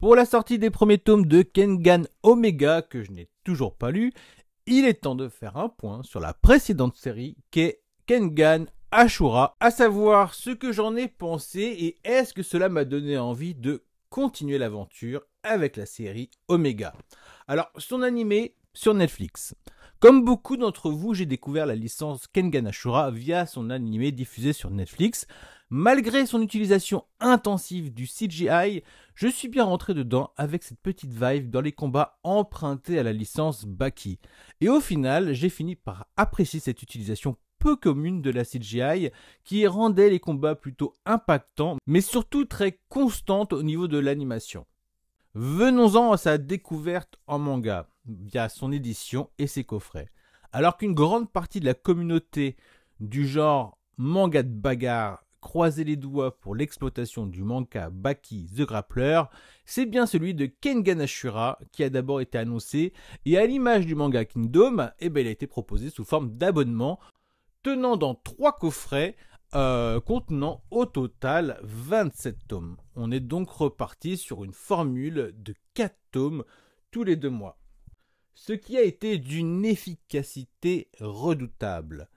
Pour la sortie des premiers tomes de Kengan Omega, que je n'ai toujours pas lu, il est temps de faire un point sur la précédente série qu'est Kengan Ashura, à savoir ce que j'en ai pensé et est-ce que cela m'a donné envie de continuer l'aventure avec la série Omega. Alors, son animé sur Netflix. Comme beaucoup d'entre vous, j'ai découvert la licence Kengan Ashura via son animé diffusé sur Netflix. Malgré son utilisation intensive du CGI, je suis bien rentré dedans avec cette petite vibe dans les combats empruntés à la licence Baki. Et au final, j'ai fini par apprécier cette utilisation peu commune de la CGI qui rendait les combats plutôt impactants, mais surtout très constantes au niveau de l'animation. Venons-en à sa découverte en manga, via son édition et ses coffrets. Alors qu'une grande partie de la communauté du genre manga de bagarre croisait les doigts pour l'exploitation du manga Baki The Grappler, c'est bien celui de Kengan Ashura qui a d'abord été annoncé, et à l'image du manga Kingdom, il a été proposé sous forme d'abonnement, tenant dans 3 coffrets, contenant au total 27 tomes. On est donc reparti sur une formule de 4 tomes tous les 2 mois. Ce qui a été d'une efficacité redoutable.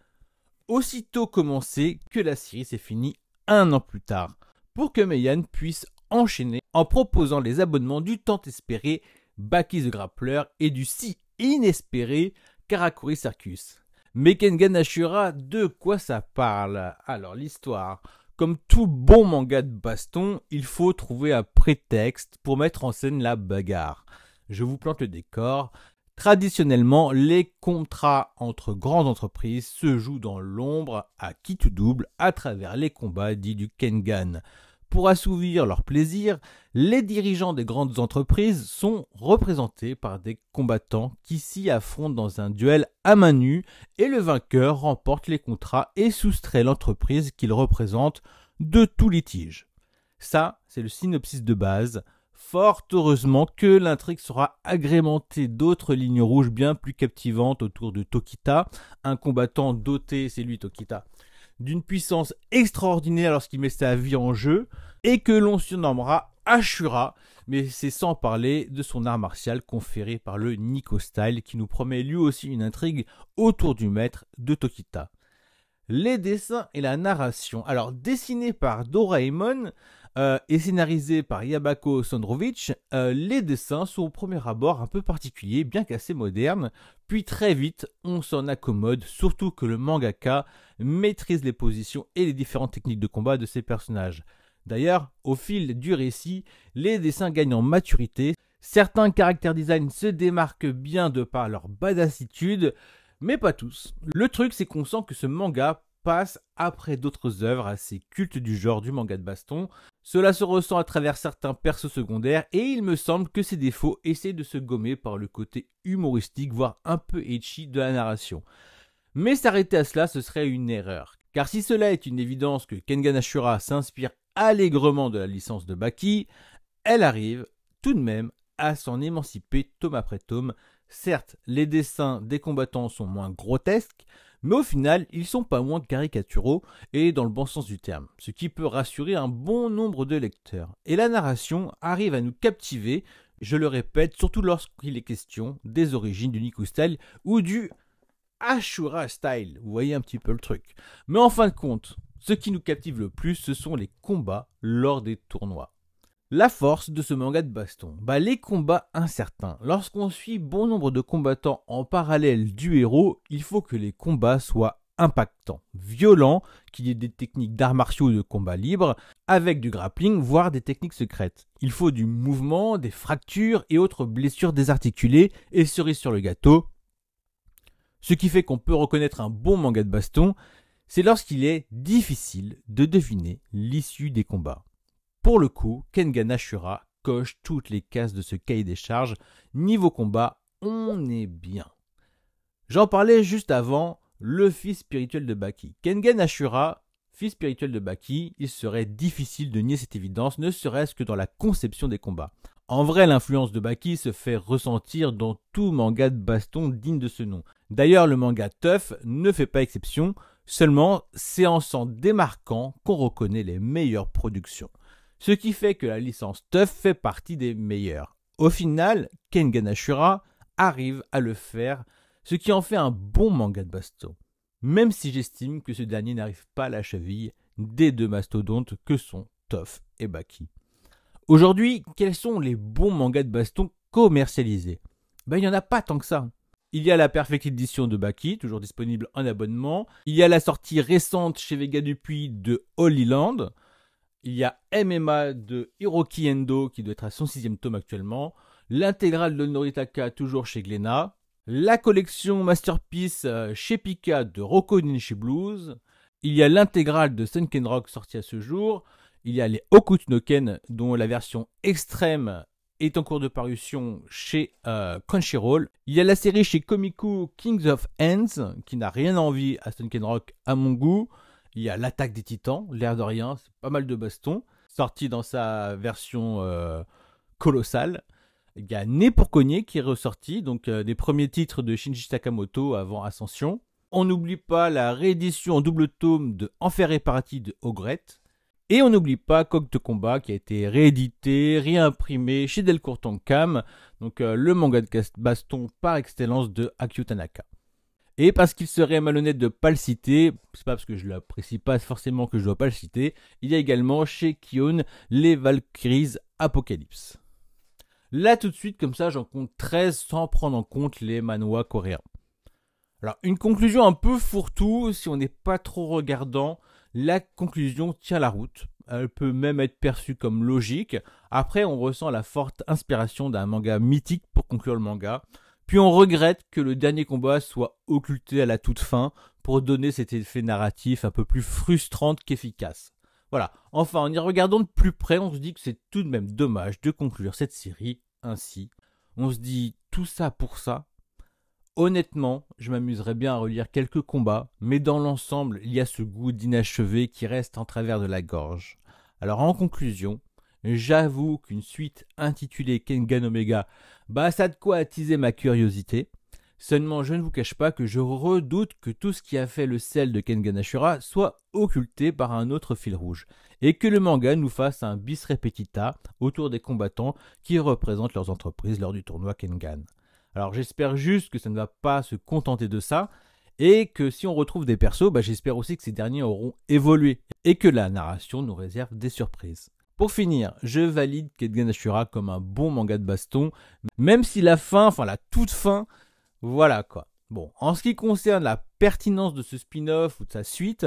Aussitôt commencé que la série s'est finie 1 an plus tard, pour que Meian puisse enchaîner en proposant les abonnements du tant espéré Baki the Grappler et du si inespéré Karakuri Circus. Mais Kengan Ashura, de quoi ça parle? Alors l'histoire, comme tout bon manga de baston, il faut trouver un prétexte pour mettre en scène la bagarre. Je vous plante le décor. Traditionnellement, les contrats entre grandes entreprises se jouent dans l'ombre à qui tout double à travers les combats dits du Kengan. Pour assouvir leur plaisir, les dirigeants des grandes entreprises sont représentés par des combattants qui s'y affrontent dans un duel à main nue et le vainqueur remporte les contrats et soustrait l'entreprise qu'il représente de tout litige. Ça, c'est le synopsis de base. Fort heureusement que l'intrigue sera agrémentée d'autres lignes rouges bien plus captivantes autour de Tokita, un combattant doté, c'est lui Tokita, d'une puissance extraordinaire lorsqu'il met sa vie en jeu, et que l'on surnommera Ashura, mais c'est sans parler de son art martial conféré par le Nico Style, qui nous promet lui aussi une intrigue autour du maître de Tokita. Les dessins et la narration. Alors, dessiné par Doraemon et scénarisé par Yabako Sandrovich, les dessins sont au premier abord un peu particuliers, bien qu'assez modernes, puis très vite, on s'en accommode, surtout que le mangaka maîtrise les positions et les différentes techniques de combat de ses personnages. D'ailleurs, au fil du récit, les dessins gagnent en maturité, certains caractère design se démarquent bien de par leur badassitude, mais pas tous. Le truc, c'est qu'on sent que ce manga passe après d'autres œuvres assez cultes du genre du manga de baston. Cela se ressent à travers certains persos secondaires et il me semble que ces défauts essaient de se gommer par le côté humoristique, voire un peu ecchi de la narration. Mais s'arrêter à cela, ce serait une erreur. Car si cela est une évidence que Kengan Ashura s'inspire allègrement de la licence de Baki, elle arrive tout de même à s'en émanciper tome après tome. Certes, les dessins des combattants sont moins grotesques, mais au final, ils sont pas moins caricaturaux et dans le bon sens du terme, ce qui peut rassurer un bon nombre de lecteurs. Et la narration arrive à nous captiver, je le répète, surtout lorsqu'il est question des origines du Nico Style ou du Ashura Style, vous voyez un petit peu le truc. Mais en fin de compte, ce qui nous captive le plus, ce sont les combats lors des tournois. La force de ce manga de baston, les combats incertains. Lorsqu'on suit bon nombre de combattants en parallèle du héros, il faut que les combats soient impactants, violents, qu'il y ait des techniques d'arts martiaux ou de combat libre, avec du grappling, voire des techniques secrètes. Il faut du mouvement, des fractures et autres blessures désarticulées, et cerise sur le gâteau. Ce qui fait qu'on peut reconnaître un bon manga de baston, c'est lorsqu'il est difficile de deviner l'issue des combats. Pour le coup, Kengan Ashura coche toutes les cases de ce cahier des charges. Niveau combat, on est bien. J'en parlais juste avant, le fils spirituel de Baki. Kengan Ashura, fils spirituel de Baki, il serait difficile de nier cette évidence, ne serait-ce que dans la conception des combats. En vrai, l'influence de Baki se fait ressentir dans tout manga de baston digne de ce nom. D'ailleurs, le manga Tough ne fait pas exception, seulement c'est en s'en démarquant qu'on reconnaît les meilleures productions. ce qui fait que la licence TUF fait partie des meilleures. Au final, Kengan Ashura arrive à le faire, ce qui en fait un bon manga de baston, même si j'estime que ce dernier n'arrive pas à la cheville des deux mastodontes que sont TUF et Baki. Aujourd'hui, quels sont les bons mangas de baston commercialisés? Il n'y en a pas tant que ça. Il y a la Perfect Edition de Baki, toujours disponible en abonnement. Il y a la sortie récente chez Vega Dupuis de Holy Land. Il y a MMA de Hiroki Endo qui doit être à son 6e tome actuellement. L'intégrale de Noritaka toujours chez Glénat. La collection Masterpiece chez Pika de Roko Nishi Blues. Il y a l'intégrale de Sunken Rock sortie à ce jour. Il y a les Hokuto no Ken dont la version extrême est en cours de parution chez Crunchyroll. Il y a la série chez Komiku Kings of Hands qui n'a rien à envier à Sunken Rock à mon goût. Il y a l'attaque des titans, l'air de rien, c'est pas mal de baston, sorti dans sa version colossale. Il y a Né pour cogner qui est ressorti, donc des premiers titres de Shinji Sakamoto avant Ascension. On n'oublie pas la réédition en double tome de Enfer et Paradis de Ogrette. Et on n'oublie pas Coq de combat qui a été réédité, réimprimé chez Delcourt Tonkam, donc le manga de baston par excellence de Akio Tanaka. Et parce qu'il serait malhonnête de ne pas le citer, c'est pas parce que je l'apprécie pas forcément que je dois pas le citer, il y a également chez Kion les Valkyries Apocalypse. Là tout de suite comme ça j'en compte 13 sans prendre en compte les manhwas coréens. Alors une conclusion un peu fourre-tout si on n'est pas trop regardant. La conclusion tient la route, elle peut même être perçue comme logique. Après, on ressent la forte inspiration d'un manga mythique pour conclure le manga. Puis on regrette que le dernier combat soit occulté à la toute fin pour donner cet effet narratif un peu plus frustrant qu'efficace. Voilà, enfin en y regardant de plus près, on se dit que c'est tout de même dommage de conclure cette série ainsi. On se dit tout ça pour ça. Honnêtement, je m'amuserais bien à relire quelques combats, mais dans l'ensemble, il y a ce goût d'inachevé qui reste en travers de la gorge. Alors en conclusion, j'avoue qu'une suite intitulée Kengan Omega, ça a de quoi attiser ma curiosité. Seulement, je ne vous cache pas que je redoute que tout ce qui a fait le sel de Kengan Ashura soit occulté par un autre fil rouge, et que le manga nous fasse un bis repetita autour des combattants qui représentent leurs entreprises lors du tournoi Kengan. Alors j'espère juste que ça ne va pas se contenter de ça et que si on retrouve des persos, j'espère aussi que ces derniers auront évolué et que la narration nous réserve des surprises. Pour finir, je valide Kengan Ashura comme un bon manga de baston, même si la fin, la toute fin, voilà quoi. Bon, en ce qui concerne la pertinence de ce spin-off ou de sa suite,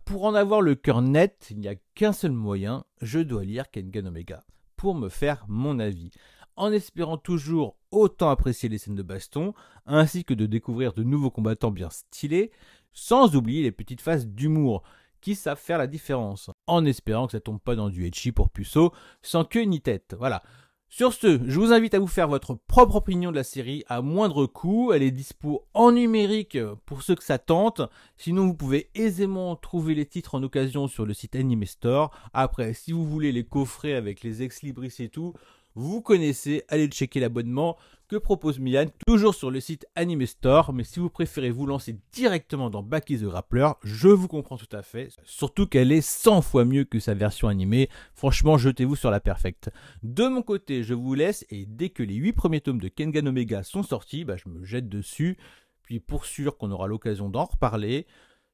pour en avoir le cœur net, il n'y a qu'un seul moyen, je dois lire Kengan Omega pour me faire mon avis. En espérant toujours autant apprécier les scènes de baston, ainsi que de découvrir de nouveaux combattants bien stylés, sans oublier les petites phases d'humour qui savent faire la différence, en espérant que ça tombe pas dans du ecchi pour puceau, sans queue ni tête. Voilà. Sur ce, je vous invite à vous faire votre propre opinion de la série à moindre coût. Elle est dispo en numérique pour ceux que ça tente. Sinon, vous pouvez aisément trouver les titres en occasion sur le site Anime Store. Après, si vous voulez les coffrets avec les ex-libris et tout, vous connaissez, allez checker l'abonnement que propose Mian, toujours sur le site Anime Store. Mais si vous préférez vous lancer directement dans Baki the Grappler, je vous comprends tout à fait. Surtout qu'elle est 100 fois mieux que sa version animée. Franchement, jetez-vous sur la perfecte. De mon côté, je vous laisse et dès que les 8 premiers tomes de Kengan Omega sont sortis, je me jette dessus. Puis pour sûr qu'on aura l'occasion d'en reparler.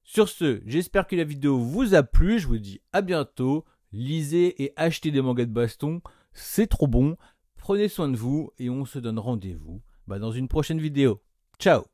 Sur ce, j'espère que la vidéo vous a plu. Je vous dis à bientôt. Lisez et achetez des mangas de baston. C'est trop bon, prenez soin de vous et on se donne rendez-vous dans une prochaine vidéo. Ciao!